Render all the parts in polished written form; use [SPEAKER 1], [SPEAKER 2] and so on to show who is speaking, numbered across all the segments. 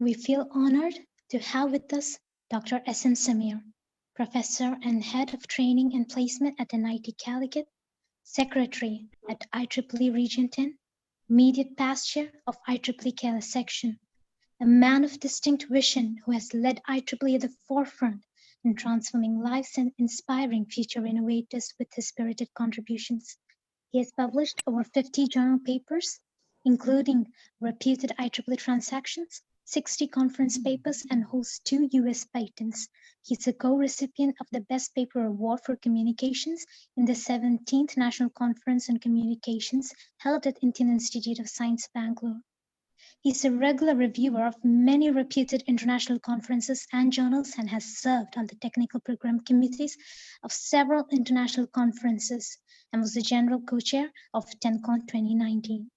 [SPEAKER 1] We feel honored to have with us Dr. S.M. Samir, Professor and Head of Training and Placement at NIT Calicut, Secretary at IEEE Region 10, immediate past chair of IEEE Calicut section, a man of distinct vision who has led IEEE at the forefront in transforming lives and inspiring future innovators with his spirited contributions. He has published over 50 journal papers, including reputed IEEE transactions, 60 conference papers, and holds 2 US patents. He's a co-recipient of the Best Paper Award for Communications in the 17th National Conference on Communications held at Indian Institute of Science, Bangalore. He's a regular reviewer of many reputed international conferences and journals and has served on the technical program committees of several international conferences and was the general co-chair of TENCON 2019.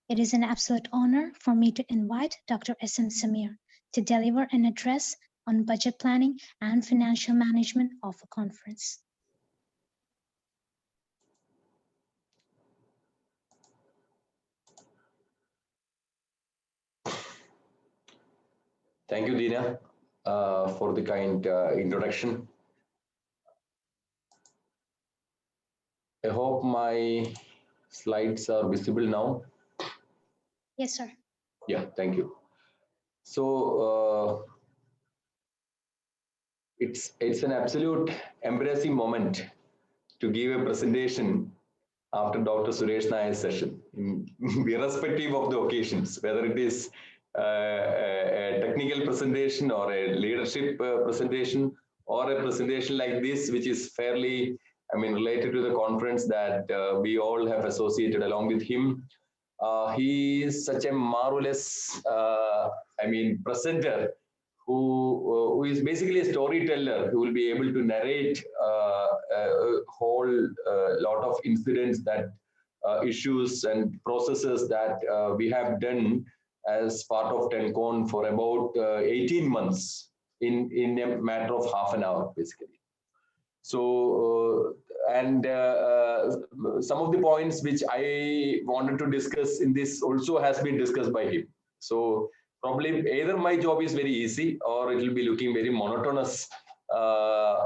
[SPEAKER 1] It is an absolute honor for me to invite Dr. S.M. Samir to deliver an address on budget planning and financial management of a conference.
[SPEAKER 2] Thank you, Dina, for the kind introduction. I hope my slides are visible now.
[SPEAKER 1] Yes, sir.
[SPEAKER 2] Yeah, thank you. So it's an absolute embarrassing moment to give a presentation after Dr. Suresh Nair's session, irrespective of the occasions, whether it is a technical presentation or a leadership presentation or a presentation like this, which is fairly, related to the conference that we all have associated along with him. He is such a marvelous, presenter who is basically a storyteller who will be able to narrate a whole lot of incidents that issues and processes that we have done as part of TENCON for about 18 months in a matter of half an hour, basically. So, some of the points which I wanted to discuss in this also has been discussed by him. So probably either my job is very easy or it will be looking very monotonous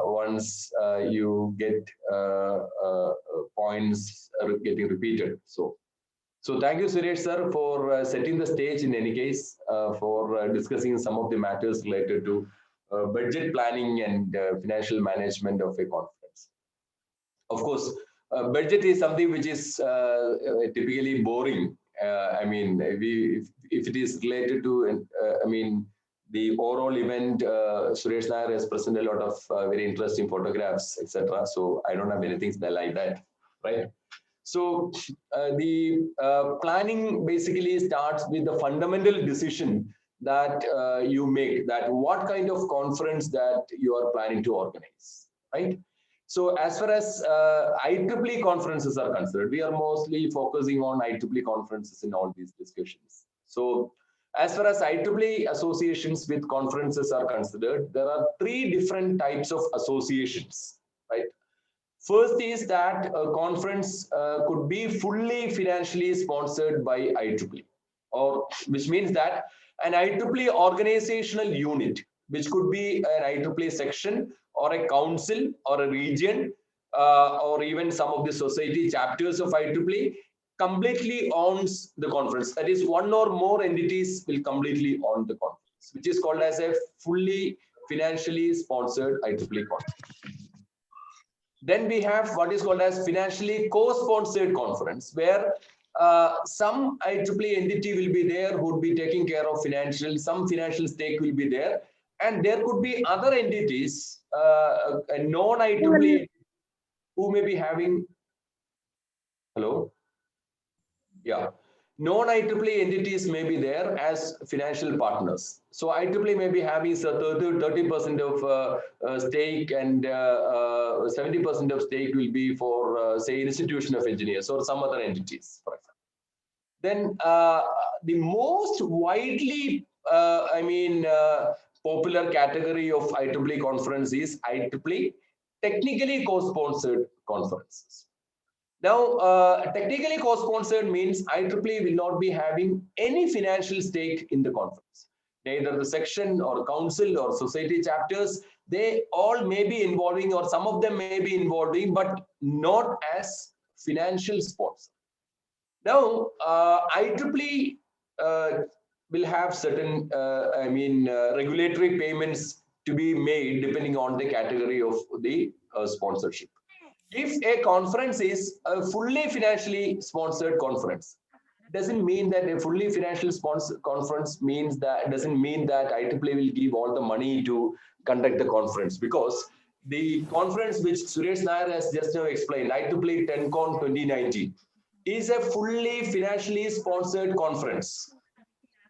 [SPEAKER 2] once you get points getting repeated. So thank you, Suresh sir, for setting the stage in any case for discussing some of the matters related to budget planning and financial management of a conference. Of course, budget is something which is typically boring. If it is related to, the overall event, Suresh Nair has presented a lot of very interesting photographs, etc. So I don't have anything like that, right? So the planning basically starts with the fundamental decision that you make, that what kind of conference that you are planning to organize, right? So as far as IEEE conferences are concerned, we are mostly focusing on IEEE conferences in all these discussions. So as far as IEEE associations with conferences are considered, there are 3 different types of associations, right? First is that a conference could be fully financially sponsored by IEEE, or which means that an IEEE organizational unit, which could be an IEEE section or a council or a region, or even some of the society chapters of IEEE, completely owns the conference. That is, one or more entities will completely own the conference, which is called as a fully financially sponsored IEEE conference. Then we have what is called as financially co-sponsored conference, where some IEEE entity will be there who would be taking care of some financial stake will be there, and there could be other entities, non-IEEE, who may be having, hello? Yeah. Non-IEEE entities may be there as financial partners. So IEEE may be having 30% of stake, and 70% of stake will be for, say, Institution of Engineers or some other entities, for example. Then the most widely, popular category of IEEE conference is IEEE technically co-sponsored conferences. Now, technically co-sponsored means IEEE will not be having any financial stake in the conference. Neither the section or council or society chapters, they all may be involving, or some of them may be involving, but not as financial sponsor. Now, IEEE will have certain, regulatory payments to be made depending on the category of the sponsorship. If a conference is a fully financially sponsored conference, doesn't mean that a fully financial sponsor conference means that, doesn't mean that IEEE will give all the money to conduct the conference, because the conference which Suresh Nair has just now explained, IEEE 10Con 2019, is a fully financially sponsored conference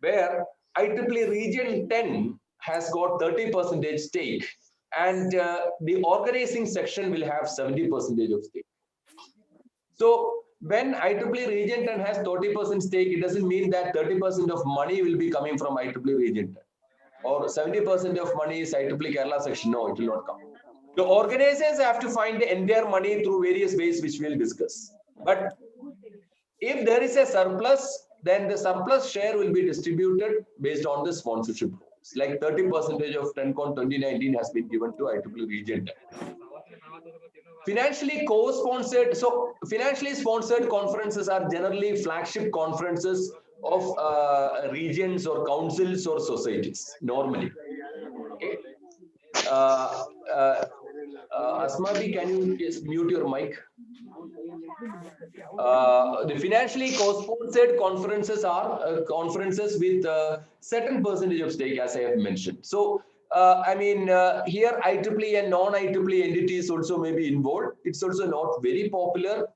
[SPEAKER 2] where IEEE Region 10 has got 30% stake, and the organizing section will have 70% of stake. So when IEEE Region 10 has 30% stake, it doesn't mean that 30% of money will be coming from IEEE Region 10 or 70% of money is IEEE Kerala section. No, it will not come. The organizers have to find the entire money through various ways, which we'll discuss. But if there is a surplus, then the surplus share will be distributed based on the sponsorship rules. Like 30% of 10Con 2019 has been given to IEEE Region 10. Financially co-sponsored, so financially sponsored conferences are generally flagship conferences of regions or councils or societies, normally. Okay. Asmabi, can you just mute your mic? The financially co-sponsored conferences are conferences with a certain percentage of stake, as I have mentioned. So, here IEEE and non-IEEE entities also may be involved. It's also not very popular,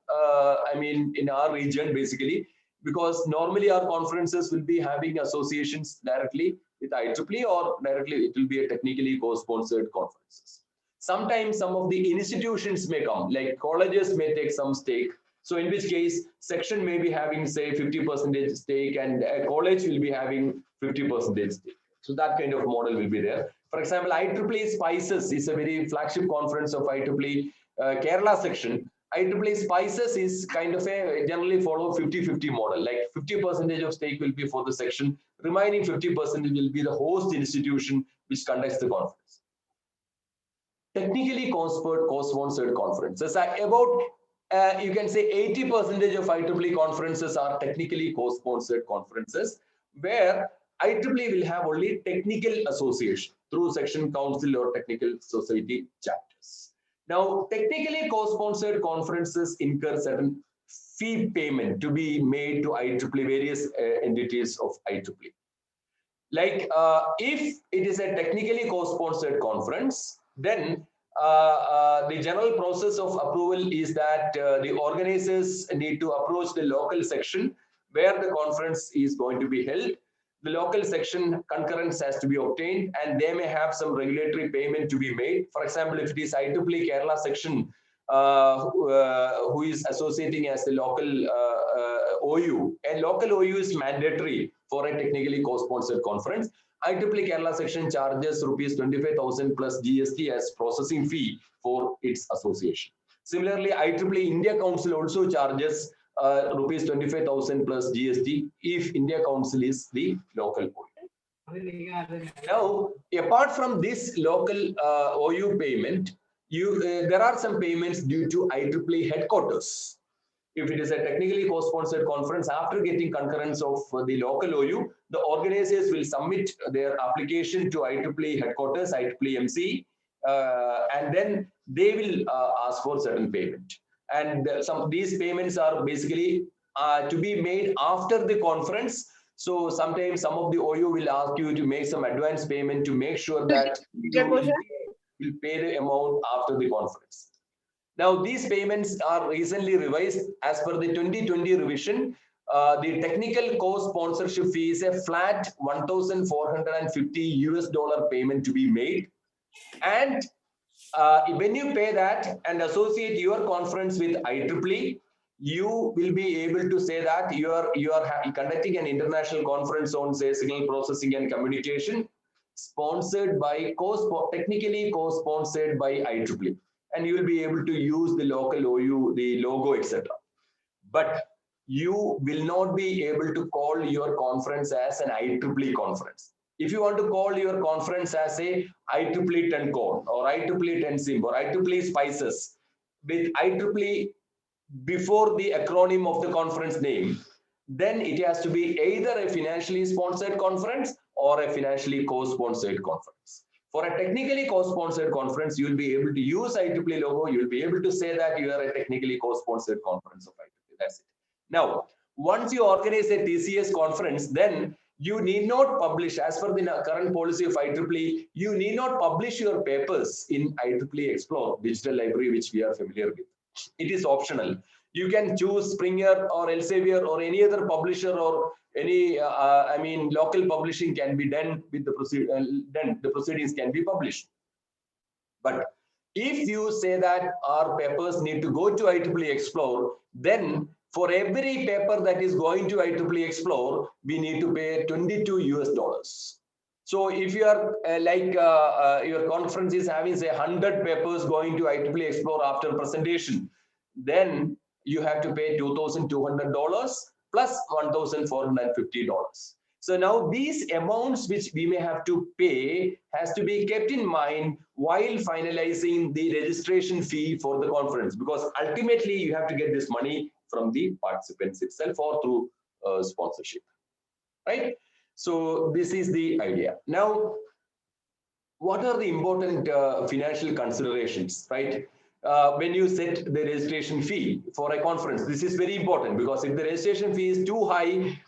[SPEAKER 2] in our region, basically, because normally our conferences will be having associations directly with IEEE, or directly it will be a technically co-sponsored conferences. Sometimes some of the institutions may come, like colleges may take some stake. So in which case, section may be having, say, 50% stake, and a college will be having 50% stake. So that kind of model will be there. For example, IEEE Spices is a very flagship conference of IEEE Kerala section. IEEE Spices is kind of a generally follow 50-50 model. Like 50% of stake will be for the section, remaining 50% will be the host institution which conducts the conference. Technically co-sponsored conferences are about, you can say 80% of IEEE conferences are technically co-sponsored conferences, where IEEE will have only technical association through section council or technical society chapters. Now, technically co-sponsored conferences incur certain fee payment to be made to IEEE, various entities of IEEE. Like if it is a technically co-sponsored conference, then the general process of approval is that the organizers need to approach the local section where the conference is going to be held. The local section concurrence has to be obtained, and they may have some regulatory payment to be made. For example, if it is IEEE Kerala section who is associating as the local OU, and local OU is mandatory for a technically co-sponsored conference. IEEE Kerala section charges rupees 25,000 plus GST as processing fee for its association. Similarly, IEEE India Council also charges rupees 25,000 plus GST if India Council is the local OU. Now, apart from this local OU payment, there are some payments due to IEEE headquarters. If it is a technically co-sponsored conference, after getting concurrence of the local OU, the organizers will submit their application to IEEE headquarters, IEEE MC, and then they will ask for certain payment. And some of these payments are basically to be made after the conference. So sometimes some of the OU will ask you to make some advance payment to make sure that you will pay the amount after the conference. Now, these payments are recently revised as per the 2020 revision. The technical co-sponsorship fee is a flat $1,450 payment to be made. And when you pay that and associate your conference with IEEE, you will be able to say that you are conducting an international conference on, say, signal processing and communication, sponsored by technically co-sponsored by IEEE. And you will be able to use the local OU, the logo, etc. But you will not be able to call your conference as an IEEE conference. If you want to call your conference as a IEEE 10 code or IEEE 10 sim or IEEE spices with IEEE before the acronym of the conference name, then it has to be either a financially sponsored conference or a financially co-sponsored conference. For a technically co-sponsored conference, you will be able to use IEEE logo. You will be able to say that you are a technically co-sponsored conference of IEEE. That's it. Now, once you organize a TCS conference, then you need not publish, as per the current policy of IEEE, you need not publish your papers in IEEE Explore digital library, which we are familiar with. It is optional. You can choose Springer or Elsevier or any other publisher or any, local publishing can be done with then the proceedings can be published. But if you say that our papers need to go to IEEE Explore, then for every paper that is going to IEEE Explore, we need to pay 22 US dollars. So if you are your conference is having say 100 papers going to IEEE Explore after presentation, then you have to pay $2,200 plus $1,450. So now these amounts which we may have to pay has to be kept in mind while finalizing the registration fee for the conference, because ultimately you have to get this money from the participants itself or through sponsorship, right? So this is the idea. Now, what are the important financial considerations, right? When you set the registration fee for a conference, this is very important, because if the registration fee is too high,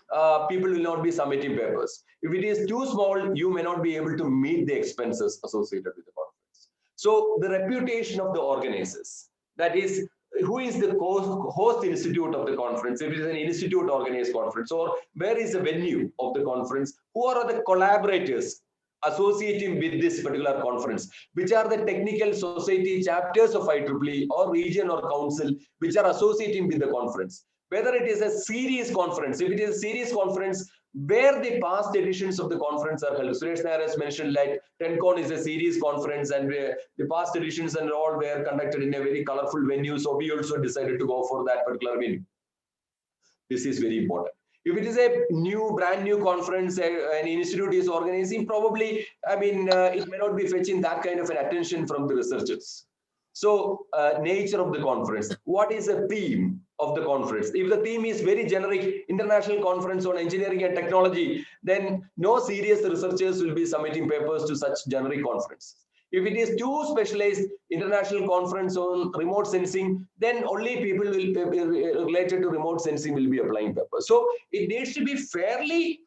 [SPEAKER 2] people will not be submitting papers. If it is too small, you may not be able to meet the expenses associated with the conference. So the reputation of the organizers, that is, who is the host institute of the conference, if it is an institute organized conference, or where is the venue of the conference, who are the collaborators associating with this particular conference, which are the technical society chapters of IEEE or region or council which are associating with the conference. Whether it is a series conference, if it is a series conference, where the past editions of the conference are held. Suresh Nair has mentioned like TenCon is a series conference, and the past editions and all were conducted in a very colorful venue. So we also decided to go for that particular venue. This is very important. If it is a brand new conference, an institute is organizing, probably, it may not be fetching that kind of an attention from the researchers. So, nature of the conference. What is the theme of the conference? If the theme is very generic, international conference on engineering and technology, then no serious researchers will be submitting papers to such generic conference. If it is too specialized, international conference on remote sensing, then only people will be related to remote sensing will be applying papers. So it needs to be fairly,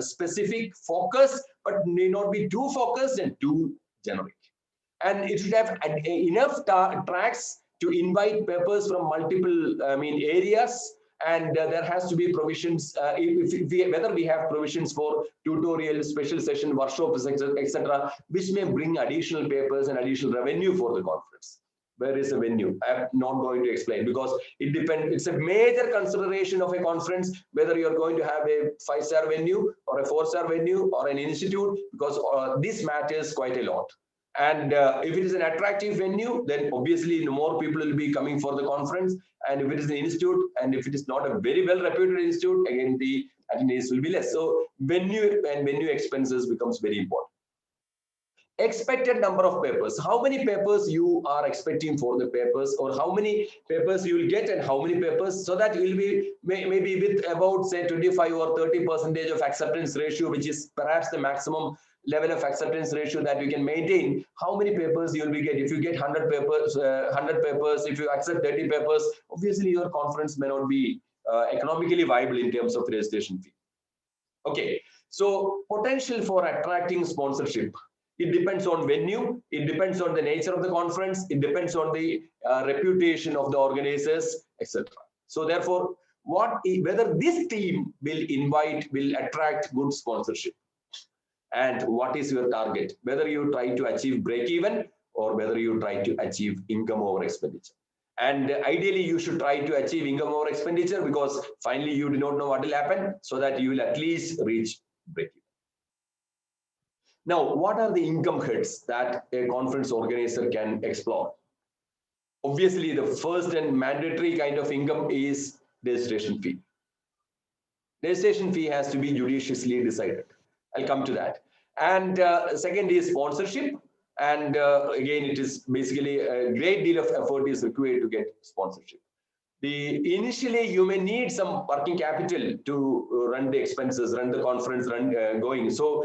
[SPEAKER 2] specific focus, but may not be too focused and too generic. And it should have enough tracks to invite papers from multiple, areas. And there has to be provisions, whether we have provisions for tutorial, special session, workshops, etc., which may bring additional papers and additional revenue for the conference. Where is the venue? I'm not going to explain, because it depends. It's a major consideration of a conference, whether you're going to have a 5-star venue or a 4-star venue or an institute, because this matters quite a lot. And if it is an attractive venue, then obviously more people will be coming for the conference. And if it is an institute, and if it is not a very well reputed institute, again, the attendance will be less. So venue and venue expenses becomes very important. Expected number of papers. How many papers you are expecting for the papers, or how many papers you will get and how many papers, so that you will be maybe with about say 25 or 30% of acceptance ratio, which is perhaps the maximum level of acceptance ratio that you can maintain. How many papers you will be get? If you get 100 papers, if you accept 30 papers, obviously your conference may not be economically viable in terms of registration fee. Okay, so potential for attracting sponsorship. It depends on venue, it depends on the nature of the conference, it depends on the reputation of the organizers, etc. So therefore, whether this team will attract good sponsorship, and what is your target, whether you try to achieve break even or whether you try to achieve income over expenditure. And ideally, you should try to achieve income over expenditure, because finally you do not know what will happen, so that you will at least reach break even. Now, what are the income heads that a conference organizer can explore? Obviously, the first and mandatory kind of income is registration fee. Registration fee has to be judiciously decided. I'll come to that. And second is sponsorship. And again, it is basically a great deal of effort is required to get sponsorship. Initially you may need some working capital to run the expenses, run the conference, run going. So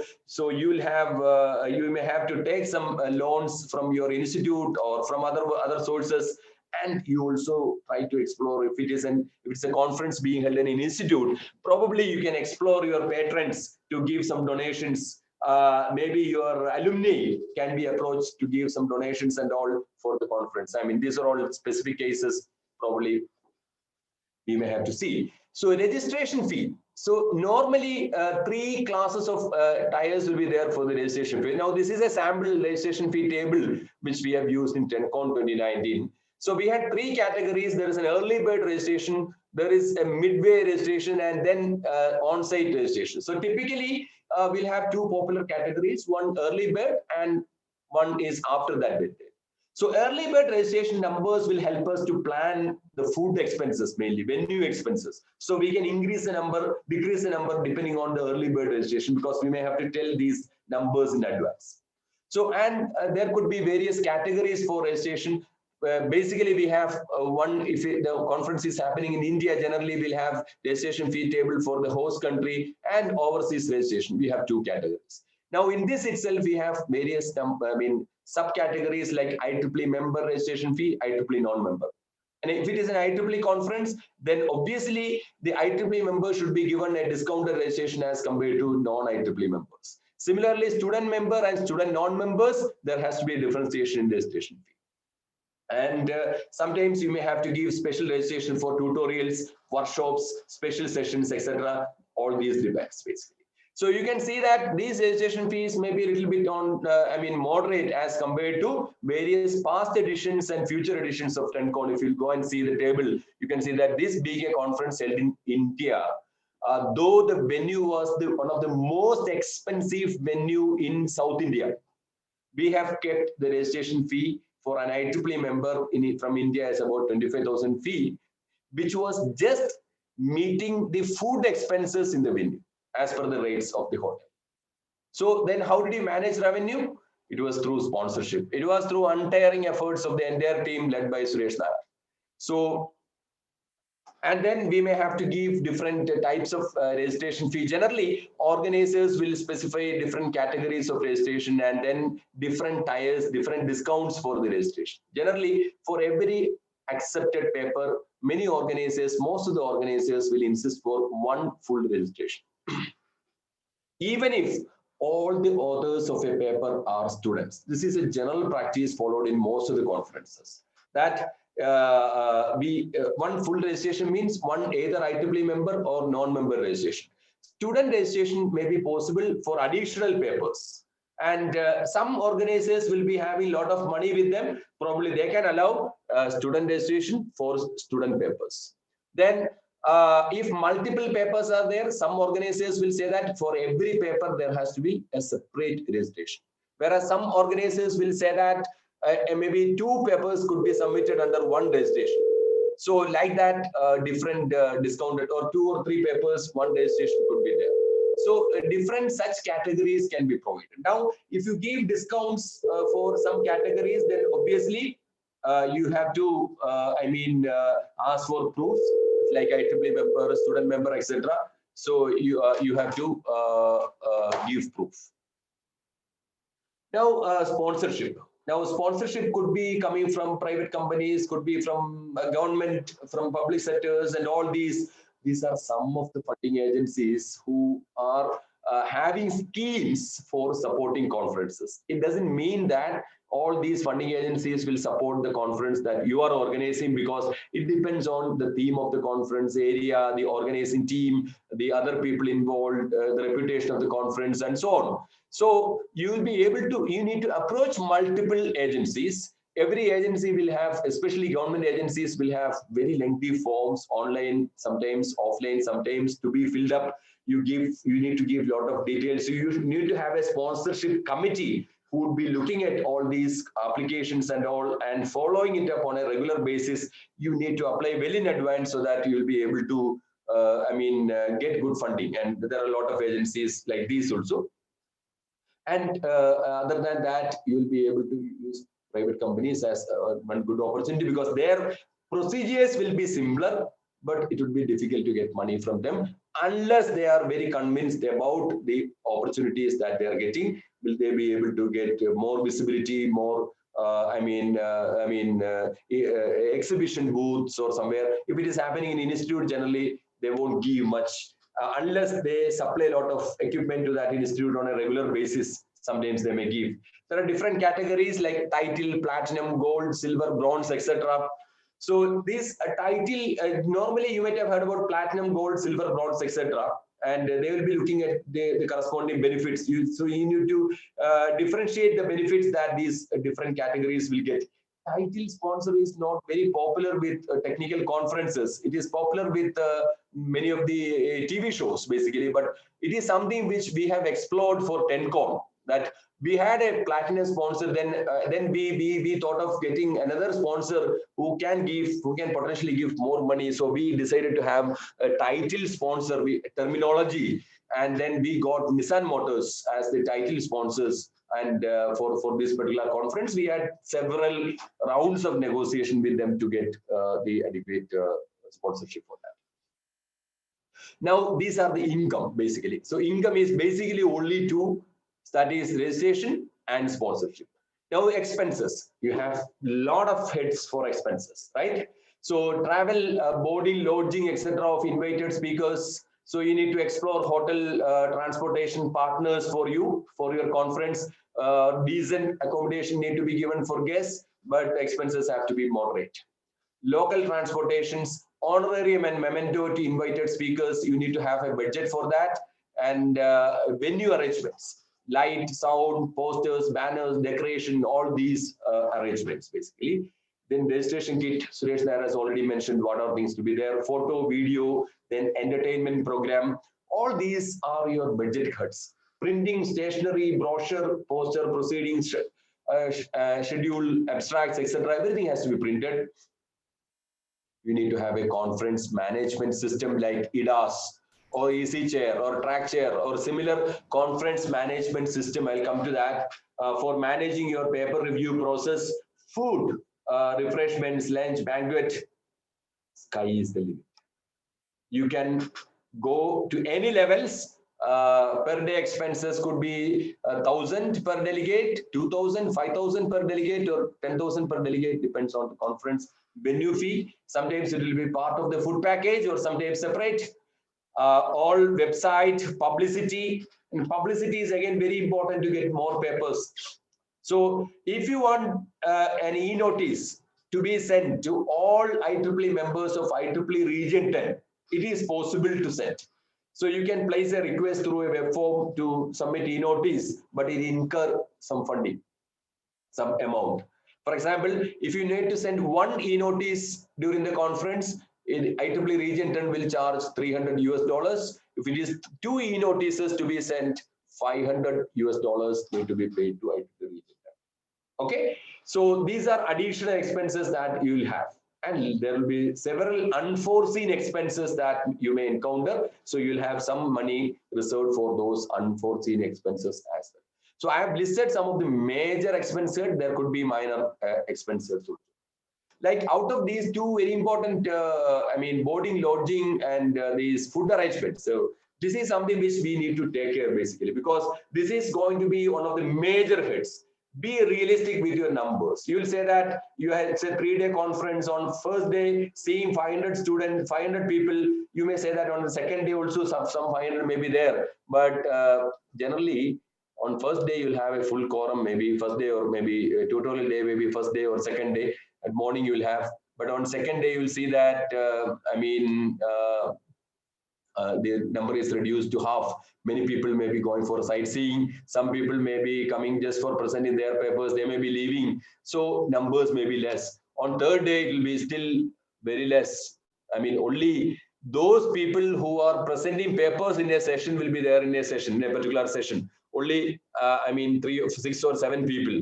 [SPEAKER 2] you will have you may have to take some loans from your institute or from other sources, and you also try to explore if it's a conference being held in an institute. Probably you can explore your patrons to give some donations. Maybe your alumni can be approached to give some donations and all for the conference. I mean, these are all specific cases. Probably we may have to see. So registration fee. So normally three classes of tires will be there for the registration fee. Now this is a sample registration fee table which we have used in TenCon 2019. So we had three categories. There is an early bird registration, there is a midway registration, and then on-site registration. So typically we'll have two popular categories, one early bird and one is after that bid. So early bird registration numbers will help us to plan the food expenses, mainly venue expenses. So we can increase the number, decrease the number depending on the early bird registration, because we may have to tell these numbers in advance. So, and there could be various categories for registration. Basically, we have one, if the conference is happening in India, generally we'll have registration fee table for the host country and overseas registration. We have two categories. Now, in this itself, we have various, subcategories like IEEE member registration fee, IEEE non-member. And if it is an IEEE conference, then obviously the IEEE member should be given a discounted registration as compared to non-IEEE members. Similarly, student member and student non-members, there has to be a differentiation in the registration fee. And sometimes you may have to give special registration for tutorials, workshops, special sessions, etc. All these depends basically. So you can see that these registration fees may be a little bit on, moderate as compared to various past editions and future editions of TenCon. If you go and see the table, you can see that this being a conference held in India, though the venue was one of the most expensive venue in South India, we have kept the registration fee for an IEEE member from India is about 25,000 fee, which was just meeting the food expenses in the venue as per the rates of the hotel. So then how did you manage revenue? It was through sponsorship. It was through untiring efforts of the entire team led by Suresh Nair. So, and then we may have to give different types of registration fee. Generally, organizers will specify different categories of registration and then different tiers, different discounts for the registration. Generally, for every accepted paper, many organizers, most of the organizers will insist for one full registration. Even if all the authors of a paper are students. This is a general practice followed in most of the conferences. That one full registration means one either IEEE member or non-member registration. Student registration may be possible for additional papers. And some organizers will be having a lot of money with them. Probably they can allow student registration for student papers. Then if multiple papers are there, some organizers will say that for every paper there has to be a separate registration. Whereas some organizers will say that maybe two papers could be submitted under one registration. So like that, different discounted or two or three papers, one registration could be there. So different such categories can be provided. Now, if you give discounts for some categories, then obviously you have to, ask for proofs like IEEE member, student member, etc. So you have to give proof. Now, sponsorship. Now, sponsorship could be coming from private companies, could be from government, from public sectors, and all these. These are some of the funding agencies who are having schemes for supporting conferences. It doesn't mean that all these funding agencies will support the conference that you are organizing, because it depends on the theme of the conference, area, the organizing team, the other people involved, the reputation of the conference, and so on. So you will be able to, you need to approach multiple agencies. Every agency will have, especially government agencies, will have very lengthy forms, online, sometimes offline, sometimes to be filled up. You need to give a lot of details. So you need to have a sponsorship committee who would be looking at all these applications and all and following it up on a regular basis. You need to apply well in advance so that you will be able to get good funding. And there are a lot of agencies like these also. And other than that, you will be able to use private companies as one good opportunity, because their procedures will be simpler, but it would be difficult to get money from them unless they are very convinced about the opportunities that they are getting. Will they be able to get more visibility, more exhibition booths or somewhere? If it is happening in institute, generally they won't give much unless they supply a lot of equipment to that institute on a regular basis. Sometimes they may give. There are different categories like title, platinum, gold, silver, bronze, etc. So this title, normally you might have heard about platinum, gold, silver, bronze, etc. And they will be looking at the corresponding benefits. So you need to differentiate the benefits that these different categories will get. Title sponsor is not very popular with technical conferences. It is popular with many of the TV shows, basically, but it is something which we have explored for TenCon, that we had a platinum sponsor, then we thought of getting another sponsor who can potentially give more money. So we decided to have a title sponsor terminology, and then we got Nissan Motors as the title sponsors. And for this particular conference, we had several rounds of negotiation with them to get the adequate sponsorship for that. Now, these are the income, basically. So income is basically only two, that is registration and sponsorship. Now, expenses. You have a lot of heads for expenses, right? So travel, boarding, lodging, etc. of invited speakers. So you need to explore hotel transportation partners for you, for your conference. Decent accommodation need to be given for guests, but expenses have to be moderate. Local transportations, honorarium and memento to invited speakers, you need to have a budget for that. And venue arrangements, light, sound, posters, banners, decoration, all these arrangements, basically. Then registration kit, Suresh Nair has already mentioned what are things to be there, photo, video, then entertainment program. All these are your budget cuts. Printing, stationery, brochure, poster, proceedings, schedule, abstracts, etc. Everything has to be printed. You need to have a conference management system like IDAS or Easy Chair or Track Chair or similar conference management system. I'll come to that. For managing your paper review process, food, refreshments, lunch, banquet, sky is the limit. You can go to any levels. Per day expenses could be 1,000 per delegate, 2,000, 5,000 per delegate, or 10,000 per delegate, depends on the conference. Venue fee, sometimes it will be part of the food package or sometimes separate. All website publicity, and publicity is again very important to get more papers. So if you want an e-notice to be sent to all IEEE members of IEEE Region 10, it is possible to send. So you can place a request through a web form to submit e-notice, but it incur some funding, some amount. For example, if you need to send one e-notice during the conference, IEEE Region 10 will charge $300 US. If it is two e-notices to be sent, $500 US need to be paid to IEEE Region 10. Okay, so these are additional expenses that you will have. And there will be several unforeseen expenses that you may encounter. So you'll have some money reserved for those unforeseen expenses as well. So I have listed some of the major expenses. There could be minor expenses. Like out of these two very important, boarding, lodging, and these food arrangements. So this is something which we need to take care basically, because this is going to be one of the major hits. Be realistic with your numbers. You will say that you had a 3-day conference. On first day, seeing 500 students, 500 people. You may say that on the second day also some 500 may be there. But generally, on first day you'll have a full quorum, maybe first day, or maybe a tutorial day, maybe first day or second day. At morning you will have, but on second day you will see that the number is reduced to half. Many people may be going for sightseeing. Some people may be coming just for presenting their papers. They may be leaving. So numbers may be less. On third day, it will be still very less. Only those people who are presenting papers in a session will be there in a session, in a particular session. Only, 3 or 6 or 7 people.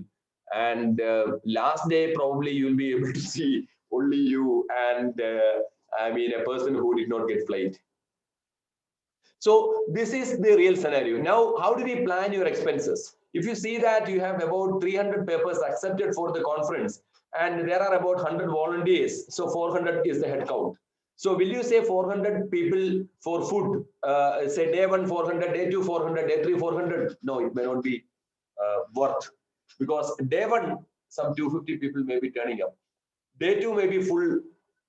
[SPEAKER 2] And last day, probably you will be able to see only you and, a person who did not get flight. So this is the real scenario. Now, how do we plan your expenses? If you see that you have about 300 papers accepted for the conference and there are about 100 volunteers, so 400 is the head count. So will you say 400 people for food, say day 1 400, day 2 400, day 3 400? No, it may not be worth, because day 1 some 250 people may be turning up. Day 2 may be full,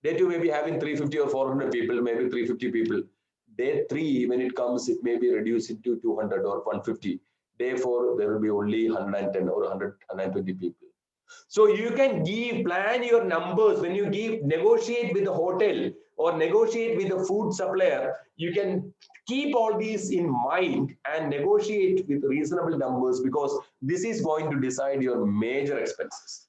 [SPEAKER 2] day 2 may be having 350 or 400 people, maybe 350 people. Day 3, when it comes, it may be reduced to 200 or 150. Day 4, there will be only 110 or 100, 120 people. So you can plan your numbers when you negotiate with the hotel or negotiate with the food supplier. You can keep all these in mind and negotiate with reasonable numbers, because this is going to decide your major expenses,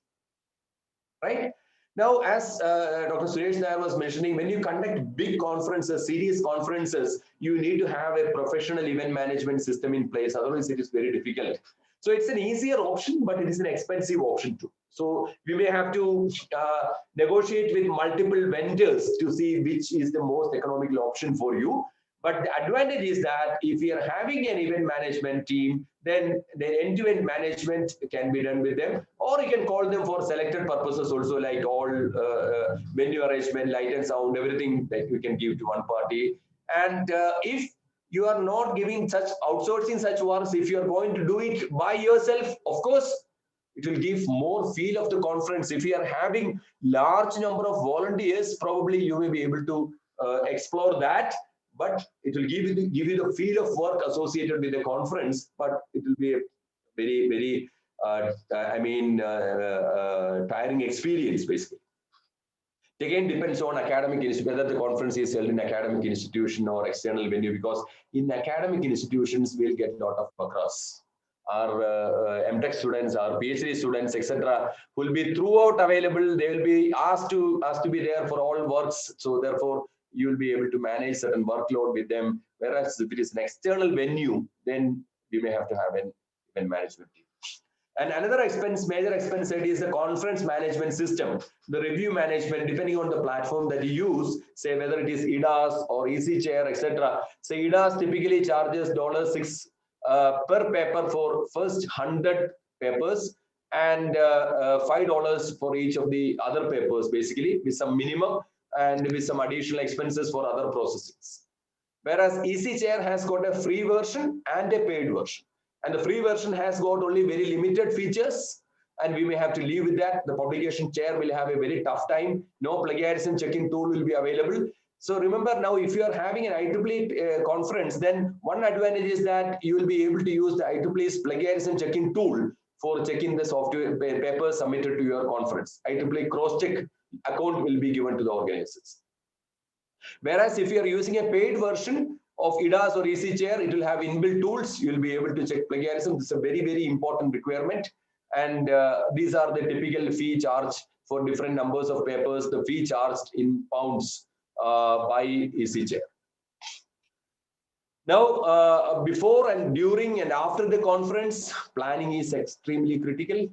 [SPEAKER 2] right? Now, as Dr. Suresh Nair was mentioning, when you conduct big conferences, serious conferences, you need to have a professional event management system in place. Otherwise, it is very difficult. So it's an easier option, but it is an expensive option too. So we may have to negotiate with multiple vendors to see which is the most economical option for you. But the advantage is that if you are having an event management team, then the end-to-end management can be done with them, or you can call them for selected purposes also, like all venue arrangement, light and sound, everything that you can give to one party. And if you are not giving such outsourcing such works, if you are going to do it by yourself, of course, it will give more feel of the conference. If you are having large number of volunteers, probably you may be able to explore that, but it will give you the feel of work associated with the conference, but it will be a very, very, tiring experience, basically. It again depends on academic institution, whether the conference is held in academic institution or external venue, because in academic institutions, we'll get a lot of progress. Our MTech students, our PhD students, etc., will be throughout available. They will be asked to be there for all works. So therefore, you will be able to manage certain workload with them. Whereas if it is an external venue, then we may have to have an event management team. And another major expense side is the conference management system, the review management, depending on the platform that you use, say whether it is IDAS or EasyChair, etc. So IDAS typically charges $6 per paper for first 100 papers, and $5 for each of the other papers, basically, with some minimum and with some additional expenses for other processings. Whereas EasyChair has got a free version and a paid version. And the free version has got only very limited features, and we may have to live with that. The publication chair will have a very tough time. No plagiarism checking tool will be available. So remember now, if you are having an IEEE conference, then one advantage is that you will be able to use the IEEE's plagiarism checking tool for checking the software papers submitted to your conference. IEEE cross-check account will be given to the organizers. Whereas if you are using a paid version of IDAS or EasyChair, it will have inbuilt tools. You will be able to check plagiarism. This is a very, very important requirement. And these are the typical fee charged for different numbers of papers, the fee charged in pounds by EasyChair. Now, before and during and after the conference, planning is extremely critical.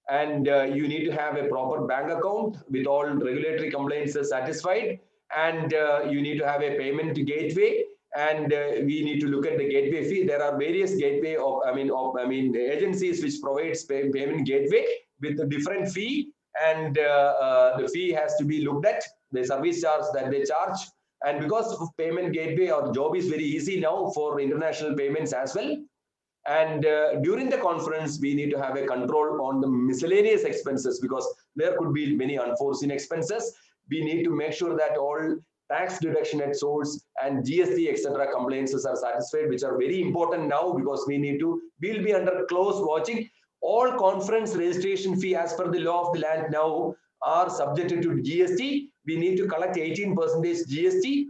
[SPEAKER 2] And you need to have a proper bank account with all regulatory compliances satisfied. And you need to have a payment gateway. And we need to look at the gateway fee. There are various gateway agencies which provides payment gateway with a different fee, and the fee has to be looked at, the service charge that they charge. And because of payment gateway, our job is very easy now for international payments as well. And during the conference, we need to have a control on the miscellaneous expenses, because there could be many unforeseen expenses. We need to make sure that all tax deduction at source and GST, etc. compliances are satisfied, which are very important now, because we'll be under close watching. All conference registration fee as per the law of the land now are subjected to GST. We need to collect 18% GST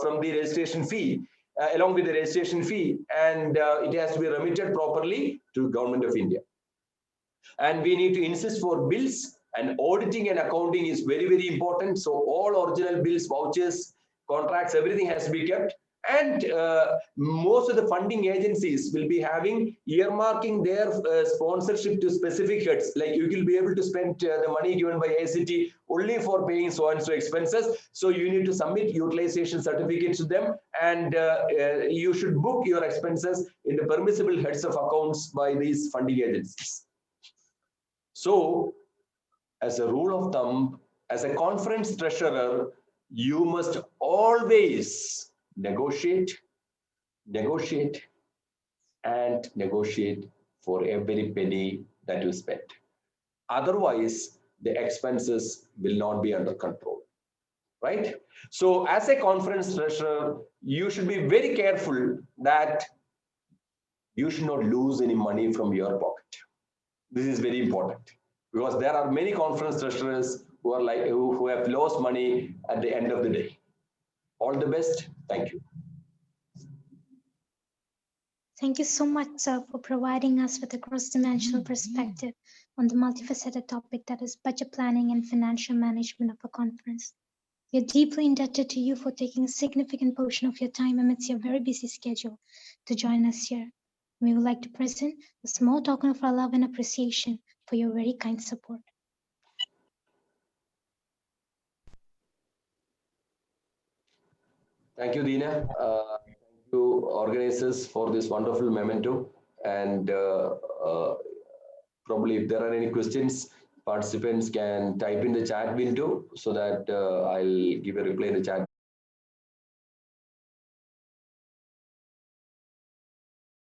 [SPEAKER 2] from the registration fee, along with the registration fee, and it has to be remitted properly to Government of India. And we need to insist for bills, and auditing and accounting is very, very important. So all original bills, vouchers, contracts, everything has to be kept. And most of the funding agencies will be having earmarking their sponsorship to specific heads. Like you will be able to spend the money given by ACT only for paying so and so expenses. So you need to submit utilization certificates to them, and you should book your expenses in the permissible heads of accounts by these funding agencies. So, as a rule of thumb, as a conference treasurer, you must always negotiate, and negotiate for every penny that you spend. Otherwise, the expenses will not be under control, right? So as a conference treasurer, you should be very careful that you should not lose any money from your pocket. This is very important, because there are many conference treasurers who are like who have lost money at the end of the day. All the best. Thank you.
[SPEAKER 1] Thank you so much, sir, for providing us with a cross-dimensional perspective on the multifaceted topic that is budget planning and financial management of a conference. We are deeply indebted to you for taking a significant portion of your time amidst your very busy schedule to join us here. We would like to present a small token of our love and appreciation for your very kind support.
[SPEAKER 2] Thank you, Dina. Thank you, organizers, for this wonderful memento. And probably if there are any questions, participants can type in the chat window so that I'll give a reply in the chat.